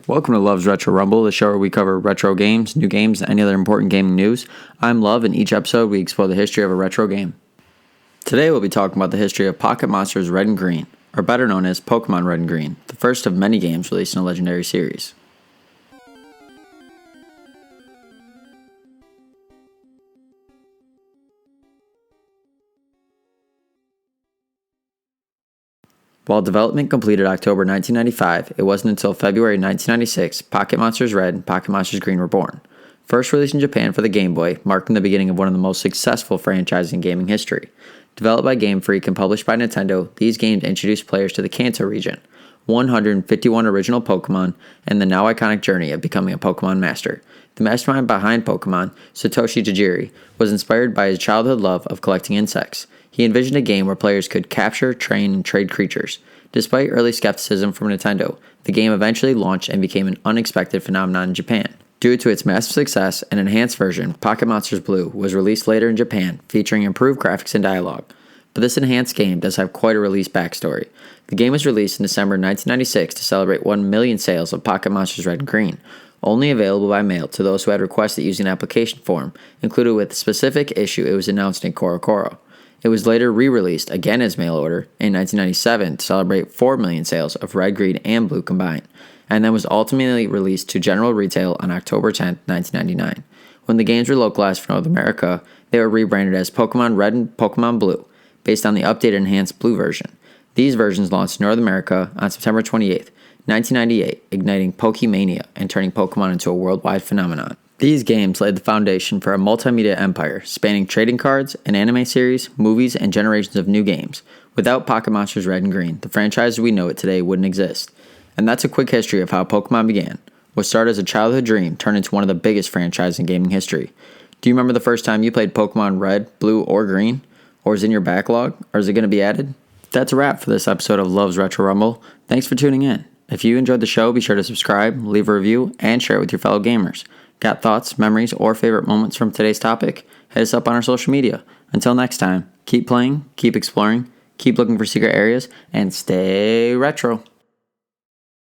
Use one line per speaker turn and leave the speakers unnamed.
Welcome to Love's Retro Rumble, the show where we cover retro games, new games, and any other important gaming news. I'm Love, and each episode we explore the history of a retro game. Today we'll be talking about the history of Pocket Monsters Red and Green, or better known as Pokemon Red and Green, the first of many games released in a legendary series. While development completed October 1995, it wasn't until February 1996 Pocket Monsters Red and Pocket Monsters Green were born. First released in Japan for the Game Boy, marking the beginning of one of the most successful franchises in gaming history. Developed by Game Freak and published by Nintendo, these games introduced players to the Kanto region, 151 original Pokemon, and the now iconic journey of becoming a Pokemon master. The mastermind behind Pokemon, Satoshi Tajiri, was inspired by his childhood love of collecting insects. He envisioned a game where players could capture, train, and trade creatures. Despite early skepticism from Nintendo, the game eventually launched and became an unexpected phenomenon in Japan. Due to its massive success, an enhanced version, Pocket Monsters Blue, was released later in Japan, featuring improved graphics and dialogue. But this enhanced game does have quite a release backstory. The game was released in December 1996 to celebrate 1 million sales of Pocket Monsters Red and Green, only available by mail to those who had requested using an application form, included with the specific issue it was announced in Korokoro. It was later re-released, again as mail order, in 1997 to celebrate 4 million sales of Red, Green, and Blue combined, and then was ultimately released to general retail on October 10, 1999. When the games were localized for North America, they were rebranded as Pokemon Red and Pokemon Blue, based on the updated enhanced Blue version. These versions launched in North America on September 28, 1998, igniting Pokemania and turning Pokemon into a worldwide phenomenon. These games laid the foundation for a multimedia empire, spanning trading cards, an anime series, movies, and generations of new games. Without Pocket Monsters Red and Green, the franchise as we know it today wouldn't exist. And that's a quick history of how Pokemon began. What started as a childhood dream turned into one of the biggest franchises in gaming history. Do you remember the first time you played Pokemon Red, Blue, or Green? Or is it in your backlog? Or is it going to be added? That's a wrap for this episode of Love's Retro Rumble. Thanks for tuning in. If you enjoyed the show, be sure to subscribe, leave a review, and share it with your fellow gamers. Got thoughts, memories, or favorite moments from today's topic? Hit us up on our social media. Until next time, keep playing, keep exploring, keep looking for secret areas, and stay retro.